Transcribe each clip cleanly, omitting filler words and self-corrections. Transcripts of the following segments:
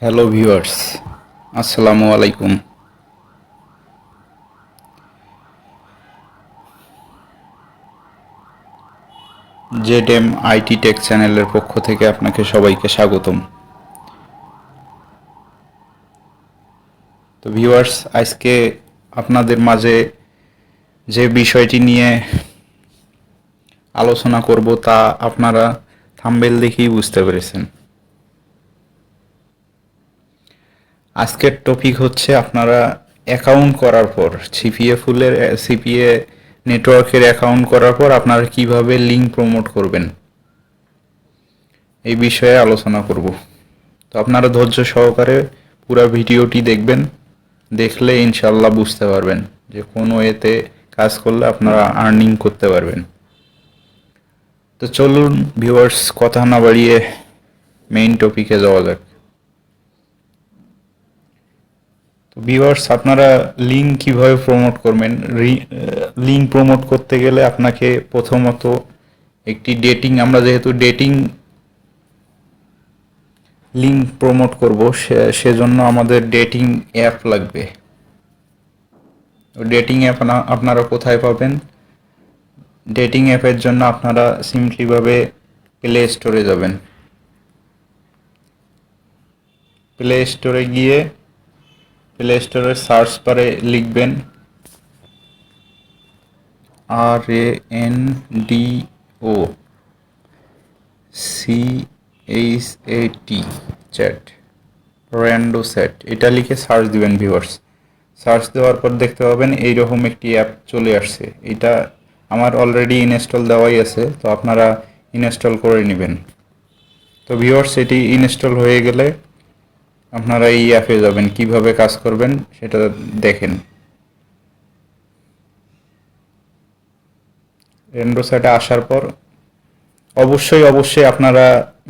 Hello viewers, আসসালামু আলাইকুম। Z M IT take চ্যানেলের পক্ষ থেকে আপনাকে সবাইকে স্বাগতম। তো ভিউয়ার্স, আজকে আপনাদের মাঝে যে বিষয়টি নিয়ে আলোচনা করব তা আপনারা থাম্বনেল দেখেই বুঝতে পেরেছেন। আজকের টপিক হচ্ছে আপনারা অ্যাকাউন্ট করার পর সিপিএ নেটওয়ার্কের অ্যাকাউন্ট করার পর আপনারা কিভাবে লিঙ্ক প্রমোট করবেন এই বিষয়ে আলোচনা করব। তো আপনারা ধৈর্য সহকারে পুরো ভিডিওটি দেখবেন, দেখলে ইনশাল্লাহ বুঝতে পারবেন যে কোন ওয়েতে কাজ করলে আপনারা আর্নিং করতে পারবেন। তো চলুন ভিউয়ার্স, কথা না বাড়িয়ে মেইন টপিকে যাওয়া যাক। তো ভিউয়ার্স, আপনারা লিঙ্ক কিভাবে প্রমোট করবেন? লিঙ্ক প্রমোট করতে গেলে আপনাকে প্রথমত একটি আমরা যেহেতু ডেটিং লিঙ্ক প্রমোট করব, সেজন্য আমাদের ডেটিং অ্যাপ লাগবে। ডেটিং অ্যাপ আপনারা কোথায় পাবেন? ডেটিং অ্যাপের জন্য আপনারা সিম্পলিভাবে প্লে স্টোরে যাবেন। প্লে স্টোরে গিয়ে প্লে স্টোরের সার্চ বারে লিখবেন RANDO CHAT চ্যাট, র্যান্ডো স্যাট, এটা লিখে সার্চ দিবেন ভিউয়ার্স। সার্চ দেওয়ার পর দেখতে পাবেন এইরকম একটি অ্যাপ চলে আসছে। এটা আমার অলরেডি ইনস্টল দেওয়াই আছে, তো আপনারা ইনস্টল করে নেবেন। তো ভিউয়ার্স, এটি ইনস্টল হয়ে গেলে আপনারা এই অ্যাপে যাবেন। কিভাবে কাজ করবেন সেটা দেখেন। র্যান্ডো স্যাটে আসার পর অবশ্যই আপনারা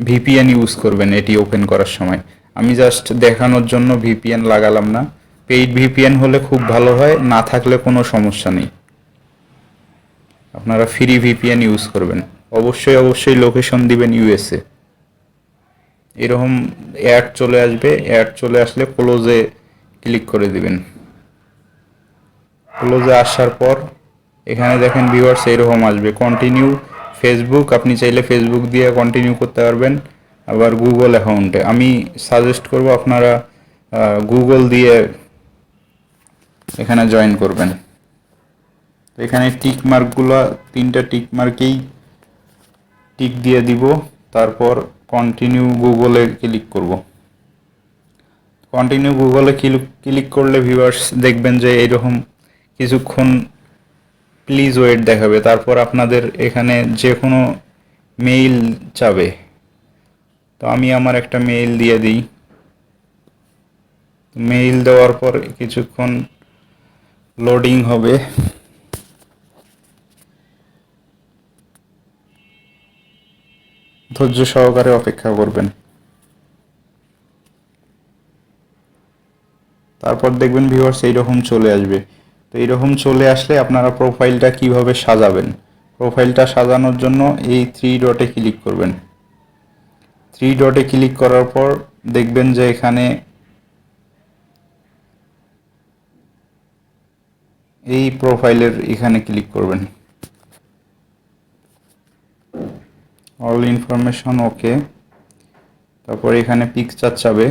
ভিপিএন ইউজ করবেন এটি ওপেন করার সময়। আমি জাস্ট দেখানোর জন্য ভিপিএন লাগালাম না। পেইড ভিপিএন হলে খুব ভালো হয়, না থাকলে কোনো সমস্যা নেই। আপনারা ফ্রি ভিপিএন ইউজ করবেন। অবশ্যই লোকেশন দিবেন ইউএসএ। এরকম অ্যাড চলে আসবে। অ্যাড চলে আসলে ক্লোজে ক্লিক করে দিবেন। ক্লোজে আসার পর এখানে দেখেন ভিউয়ার্স, এরকম আসবে কন্টিনিউ ফেসবুক। আপনি চাইলে ফেসবুক দিয়ে কন্টিনিউ করতে পারবেন, আবার গুগল অ্যাকাউন্টে। আমি সাজেস্ট করব আপনারা গুগল দিয়ে এখানে জয়েন করবেন। এখানে টিক মার্কগুলো, তিনটা টিক মার্কেই টিক দিয়ে দিব। তারপর কন্টিনিউ গুগলে ক্লিক করব। কন্টিনিউ গুগলে ক্লিক করলে ভিউয়ার্স দেখবেন যে এরকম কিছুক্ষণ প্লিজ ওয়েট দেখাবে। তারপর আপনাদের এখানে যে কোনো মেইল চাবে। তো আমি আমার একটা মেইল দিয়ে দিই। মেইল দেওয়ার পর কিছুক্ষণ লোডিং হবে। ধৈর্য সহকারে অপেক্ষা করবেন। তারপর দেখবেন ভিউয়ার্স এইরকম চলে আসবে। তো এইরকম চলে আসলে আপনারা প্রোফাইলটা কিভাবে সাজাবেন? প্রোফাইলটা সাজানোর জন্য এই থ্রি ডটে ক্লিক করবেন। থ্রি ডটে ক্লিক করার পর দেখবেন যে এখানে এই প্রোফাইলের এখানে ক্লিক করবেন। অল ইনফরমেশন ওকে। তারপর এখানে পিকচার চাবে।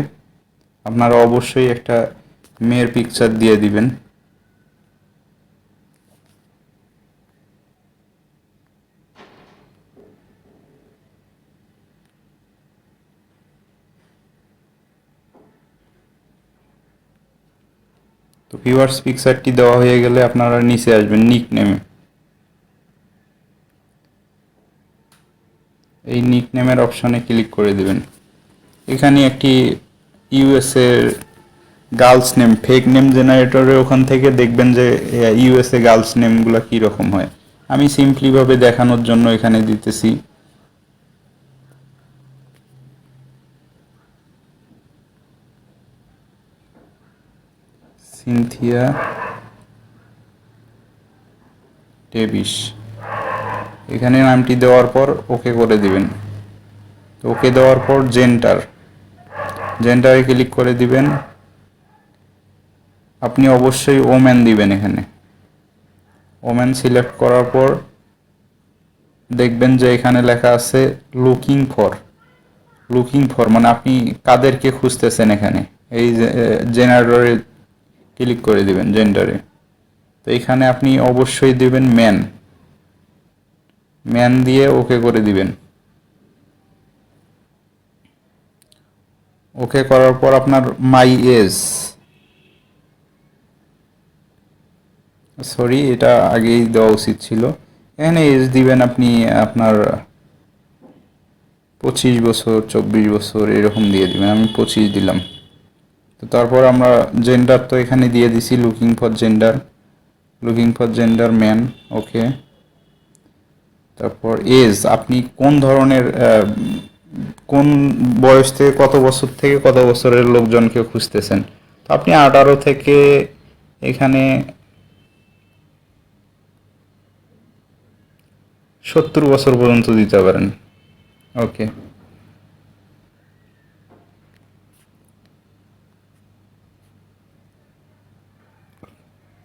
আপনারা অবশ্যই একটা মেয়ের পিকচার দিয়ে দিবেন। তো ভিউয়ার্স, পিকচারটি দেওয়া হয়ে গেলে আপনারা নিচে আসবেন নিক নেমে। এই নিক নেমের অপশনে ক্লিক করে দিবেন। এখানে একটি USA girl's name, fake name জেনারেটরের ওখান থেকে দেখবেন যে ইউএসএ গার্লস নেমগুলো কীরকম হয়। আমি সিম্পলিভাবে দেখানোর জন্য এখানে দিতেছি। সিনথিয়া ডেভিস, এখানে নামটি দেওয়ার পর ওকে করে দিবেন। ওকে দেওয়ার পর জেন্ডার জেন্ডারে ক্লিক করে দিবেন। আপনি অবশ্যই ওমেন দিবেন। এখানে ওমেন সিলেক্ট করার পর দেখবেন যে এখানে লেখা আছে লুকিং ফর মানে আপনি কাদেরকে খুঁজতেছেন। এখানে এই জেনারেটরে ক্লিক করে দিবেন, জেন্ডারে। তো এখানে আপনি অবশ্যই দিবেন ম্যান দিয়ে ওকে করে দিবেন। ওকে করার পর আপনার মাই এজ, সরি এটা আগেই দেওয়া উচিত ছিল। এখানে এজ দিবেন আপনি আপনার 25 বছর 24 বছর এরকম দিয়ে দিবেন। আমি 25 দিলাম। তো তারপর আমরা জেন্ডার তো এখানে দিয়ে দিছি লুকিং ফর জেন্ডার ম্যান। ওকে। তারপর এজ আপনি কোন ধরনের কোন বয়স থেকে কত বছরের লোকজনকে খুঁজতেছেন। তো আপনি 18 থেকে এখানে 70 বছর পর্যন্ত দিতে পারেন। ওকে।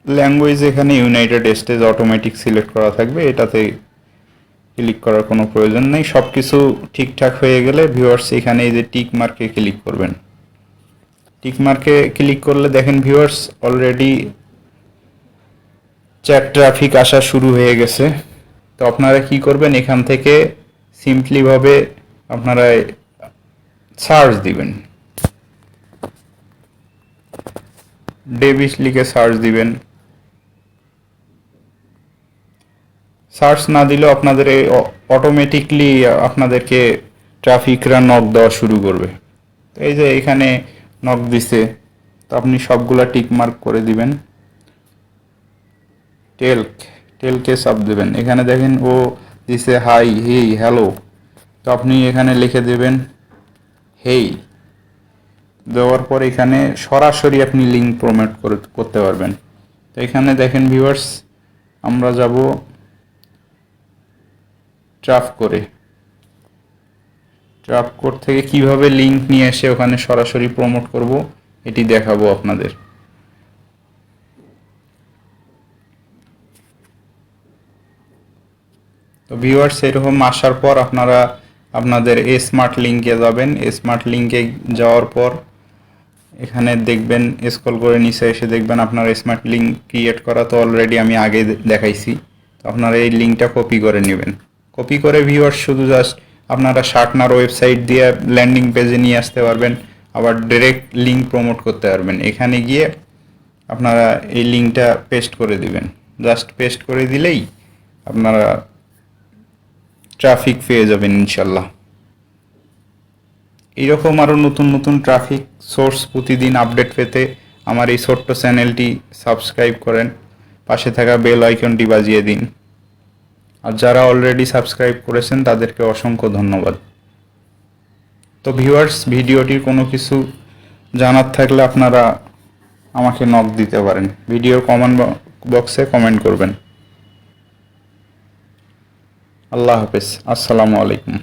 ল্যাঙ্গুয়েজ এখানে ইউনাইটেড স্টেটস অটোমেটিক সিলেক্ট করা থাকবে, এটাতে ক্লিক করার কোনো প্রয়োজন নেই। সব কিছু ঠিকঠাক হয়ে গেলে ভিউয়ার্স এখানে এই যে টিক মার্কে ক্লিক করবেন। টিক মার্কে ক্লিক করলে দেখেন ভিউয়ার্স অলরেডি চ্যাট ট্রাফিক আসা শুরু হয়ে গেছে। তো আপনারা কি করবেন, এখান থেকে সিম্পলিভাবে আপনারা সার্চ দিবেন, ডেভিস লিখে সার্চ দিবেন। সার্চ না দিলেও আপনাদের অটোমেটিকলি আপনাদেরকে ট্রাফিকরা নক দেওয়া শুরু করবে। তো এই যে এখানে নক দিছে, তো আপনি সবগুলা টিক মার্ক করে দিবেন। টেলকে সাব দেবেন। এখানে দেখেন ও দিছে হাই, হেই, হ্যালো। তো আপনি এখানে লিখে দেবেন হেই। দেওয়ার পর এখানে সরাসরি আপনি লিঙ্ক প্রমোট করতে পারবেন। তো এখানে দেখেন ভিউয়ার্স আমরা যাব ট্রাফ কোড থেকে কিভাবে লিঙ্ক নিয়ে এসে ওখানে সরাসরি প্রমোট করব এটি দেখাবো আপনাদের। তো ভিউয়ার্স এরকম আসার পর আপনারা আপনাদের স্মার্ট লিঙ্কে যাবেন। স্মার্ট লিঙ্কে যাওয়ার পর এখানে দেখবেন স্ক্রল করে নিচে এসে দেখবেন আপনার স্মার্ট লিঙ্ক ক্রিয়েট করা তো অলরেডি আমি আগে দেখাইছি। তো আপনারা এই লিঙ্কটা কপি করে নেবেন। কপি করে ভিউয়ার্স শুধু জাস্ট আপনারা শার্টনার ওয়েবসাইট দিয়ে ল্যান্ডিং পেজে নিয়ে আসতে পারবেন, আবার ডাইরেক্ট লিঙ্ক প্রমোট করতে পারবেন। এখানে গিয়ে আপনারা এই লিঙ্কটা পেস্ট করে দিবেন। জাস্ট পেস্ট করে দিলেই আপনারা ট্রাফিক পেয়ে যাবেন ইনশাল্লাহ। এইরকম আরও নতুন নতুন ট্রাফিক সোর্স প্রতিদিন আপডেট পেতে আমার এই ছোট্ট চ্যানেলটি সাবস্ক্রাইব করেন, পাশে থাকা বেল আইকনটি বাজিয়ে দিন। আর যারা অলরেডি সাবস্ক্রাইব করেছেন তাদেরকে অসংখ্য ধন্যবাদ। তো ভিউয়ার্স ভিডিওটির কোনো কিছু জানার থাকলে আপনারা আমাকে নক দিতে পারেন, ভিডিওর কমেন্ট বক্সে কমেন্ট করবেন। আল্লাহ হাফেজ, আসসালামু আলাইকুম।